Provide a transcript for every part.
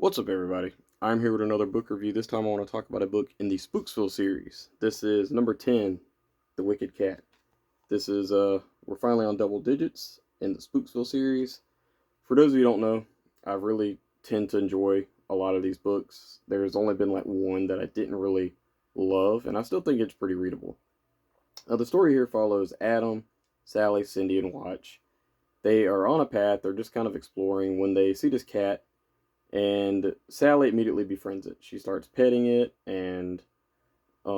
What's up, everybody? I'm here with another book review. This time I want to talk about a book in the Spooksville series. This is number 10, The Wicked Cat. This is, we're finally on double digits in the Spooksville series. For those of you who don't know, I really tend to enjoy a lot of these books. There's only been like one that I didn't really love, and I still think it's pretty readable. The story here follows Adam, Sally, Cindy, and Watch. They are on a path, they're just kind of exploring when they see this cat, and Sally immediately befriends it. She starts petting it, and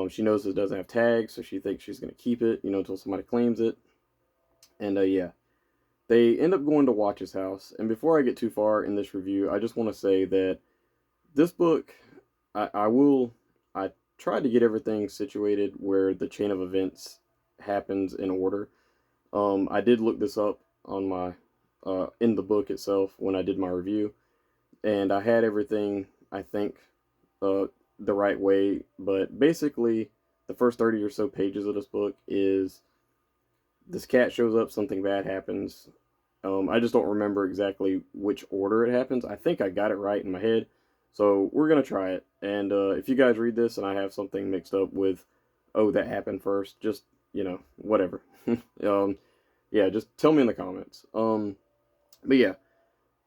she knows it doesn't have tags, so she thinks she's going to keep it, until somebody claims it. And yeah, they end up going to Watch's house. And before I get too far in this review, I just want to say that this book, I tried to get everything situated where the chain of events happens in order. I did look this up on my in the book itself when I did my review, and I had everything, I think, the right way. But basically, the first 30 or so pages of this book is this cat shows up, something bad happens. I just don't remember exactly which order it happens. I think I got it right in my head, so we're gonna try it. And if you guys read this and I have something mixed up with, oh, that happened first, just whatever. Yeah, just tell me in the comments. But yeah,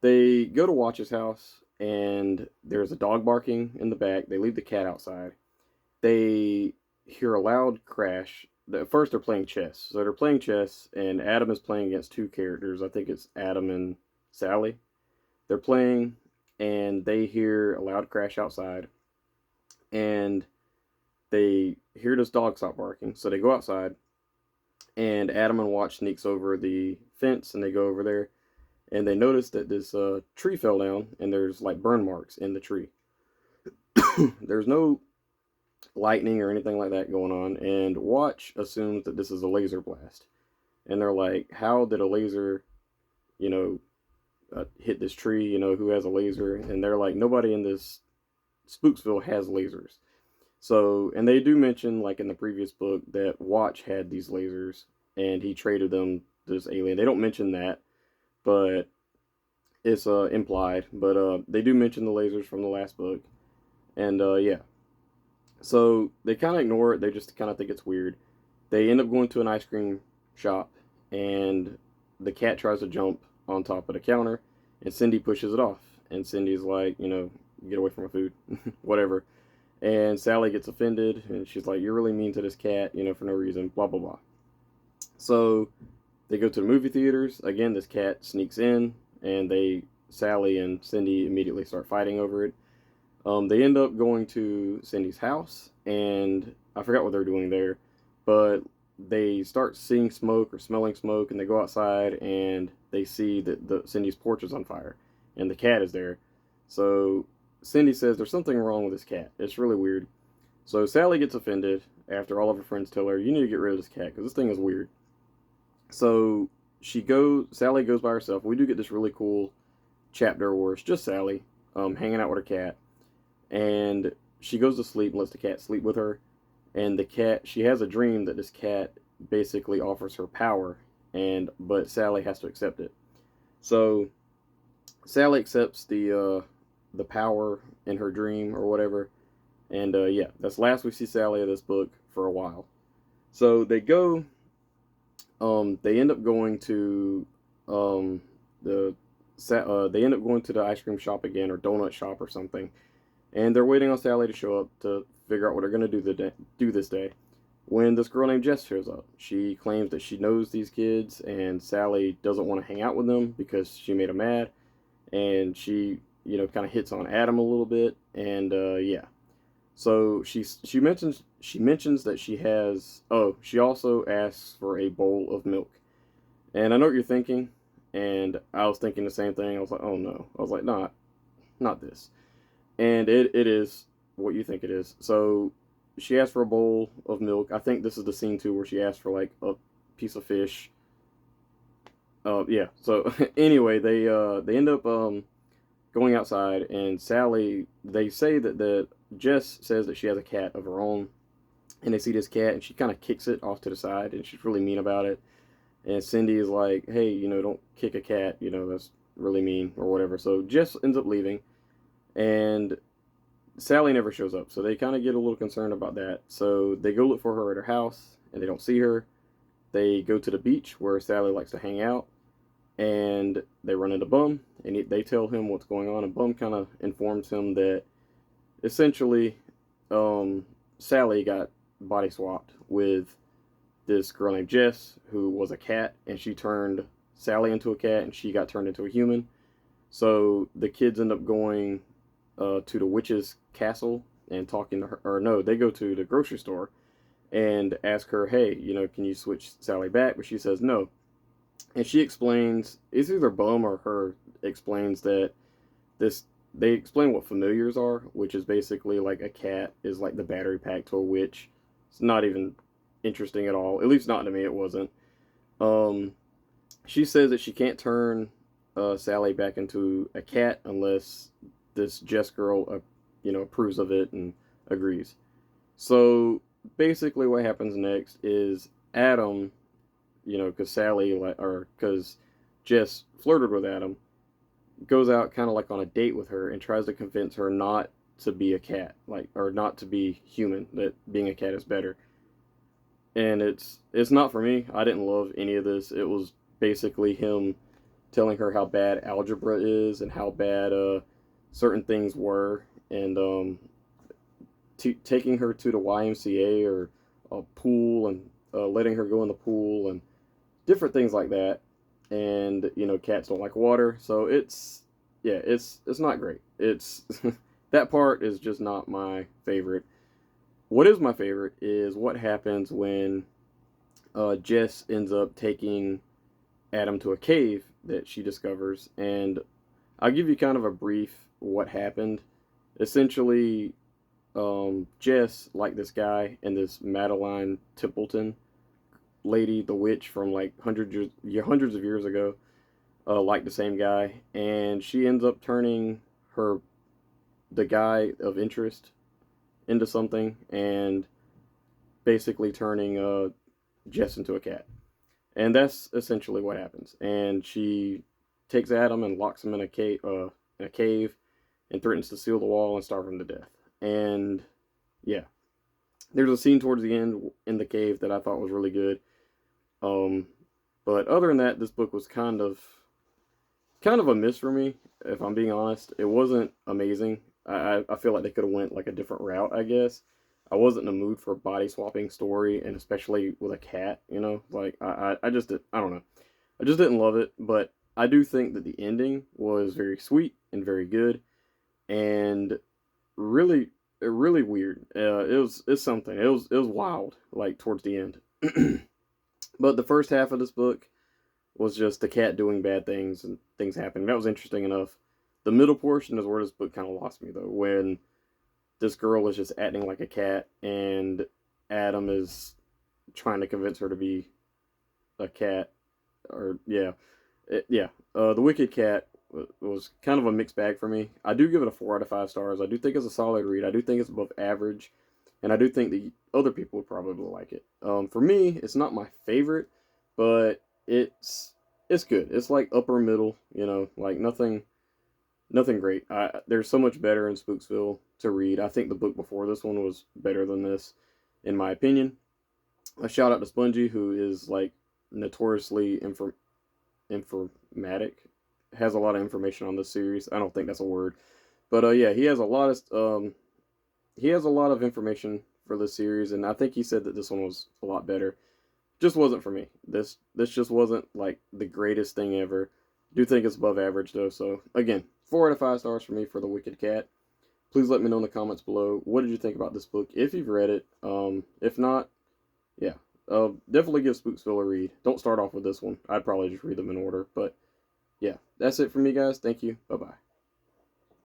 they go to Watch's house, and there's a dog barking in the back. They leave the cat outside. They hear a loud crash. At first, they're playing chess. So they're playing chess, and Adam is playing against two characters. I think it's Adam and Sally. They're playing, and they hear a loud crash outside, and they hear this dog stop barking. So they go outside, and Adam and Watch sneaks over the fence, and they go over there, and they notice that this tree fell down, and there's like burn marks in the tree. There's no lightning or anything like that going on, and Watch assumes that this is a laser blast. And they're like, how did a laser, you know, hit this tree? Who has a laser? And they're like, nobody in this Spooksville has lasers. So, and they do mention, like in the previous book, that Watch had these lasers, and he traded them to this alien. They don't mention that, but it's implied. But they do mention the lasers from the last book, and yeah. So they kind of ignore it. They just kind of think it's weird. They end up going to an ice cream shop, and the cat tries to jump on top of the counter, and Cindy pushes it off. And Cindy's like, get away from my food, whatever. And Sally gets offended, and she's like, you're really mean to this cat, for no reason, blah, blah, blah. So they go to the movie theaters. Again, this cat sneaks in, and Sally and Cindy immediately start fighting over it. They end up going to Cindy's house, and I forgot what they're doing there, but they start seeing smoke or smelling smoke, and they go outside, and they see that Cindy's porch is on fire, and the cat is there. So Cindy says there's something wrong with this cat. It's really weird. So Sally gets offended after all of her friends tell her, you need to get rid of this cat because this thing is weird. So Sally goes by herself. We do get this really cool chapter where it's just Sally hanging out with her cat, and she goes to sleep and lets the cat sleep with her. And she has a dream that this cat basically offers her power, but Sally has to accept it. So Sally accepts the power in her dream or whatever, and yeah, that's last we see Sally of this book for a while. So they end up going to they end up going to the ice cream shop again, or donut shop or something, and they're waiting on Sally to show up to figure out what they're gonna do this day. When this girl named Jess shows up, she claims that she knows these kids, and Sally doesn't want to hang out with them because she made them mad, and she kind of hits on Adam a little bit, and yeah. So she mentions that she has. Oh, she also asks for a bowl of milk, and I know what you're thinking, and I was thinking the same thing. I was like, oh no. I was like, not this. And it is what you think it is. So she asked for a bowl of milk. I think this is the scene too where she asked for like a piece of fish. Yeah. So anyway, they end up going outside, and they say that Jess says that she has a cat of her own, and they see this cat, and she kind of kicks it off to the side, and she's really mean about it. And Cindy is like, hey, don't kick a cat, that's really mean, or whatever. So Jess ends up leaving, And Sally never shows up, so they kind of get a little concerned about that. So they go look for her at her house, and they don't see her. They go to the beach where Sally likes to hang out, and they run into Bum, and they tell him what's going on, and Bum kind of informs him that essentially Sally got body swapped with this girl named Jess, who was a cat, and she turned Sally into a cat, and she got turned into a human. So the kids end up going to the witch's castle and talking to her, or no, they go to the grocery store and ask her, hey, can you switch Sally back? But she says no. And she explains, it's either Bum or her explains that this, they explain what familiars are, which is basically like a cat is like the battery pack to a witch. It's not even interesting at all. At least not to me, it wasn't. Um, she says that she can't turn Sally back into a cat unless this Jess girl, approves of it and agrees. So basically, what happens next is Adam, because Sally, or because Jess flirted with Adam, goes out kind of like on a date with her and tries to convince her not to be a cat, or not to be human, that being a cat is better. And it's not for me. I didn't love any of this. It was basically him telling her how bad algebra is and how bad certain things were, and taking her to the YMCA or a pool, and letting her go in the pool and different things like that. And cats don't like water, so it's not great. It's that part is just not my favorite. What is my favorite is what happens when Jess ends up taking Adam to a cave that she discovers, and I'll give you kind of a brief what happened. Essentially, Jess liked this guy, and this Madeline Templeton lady, the witch from like hundreds of years ago, liked the same guy, and she ends up turning the guy of interest into something, and basically turning Jess into a cat. And that's essentially what happens. And she takes Adam and locks him in a cave, and threatens to seal the wall and starve him to death. And yeah, there's a scene towards the end in the cave that I thought was really good. Um, but other than that, this book was kind of a miss for me, if I'm being honest. It wasn't amazing. I feel like they could have went like a different route, I guess. I wasn't in the mood for a body swapping story, and especially with a cat, like I just I don't know. I just didn't love it, but I do think that the ending was very sweet and very good, and really really weird. It's something. It was wild, like towards the end. But the first half of this book was just the cat doing bad things and things happening. That was interesting enough. The middle portion is where this book kind of lost me, though, when this girl is just acting like a cat, and Adam is trying to convince her to be a cat. Or yeah. The Wicked Cat was kind of a mixed bag for me. I do give it a 4 out of 5 stars. I do think it's a solid read. I do think it's above average, and I do think the other people would probably like it. For me, it's not my favorite, but it's good. It's like upper middle, like nothing great. There's so much better in Spooksville to read. I think the book before this one was better than this, in my opinion. A shout out to Spongy, who is like notoriously informatic, has a lot of information on this series. I don't think that's a word, but yeah, he has a lot of information for this series, and I think he said that this one was a lot better. Just wasn't for me. This just wasn't like the greatest thing ever. Do think it's above average though. So again, 4 out of 5 stars for me for The Wicked Cat. Please let me know in the comments below, what did you think about this book, if you've read it. If not, yeah, definitely give Spooksville a read. Don't start off with this one. I'd probably just read them in order. But yeah, that's it for me, guys. Thank you. Bye bye.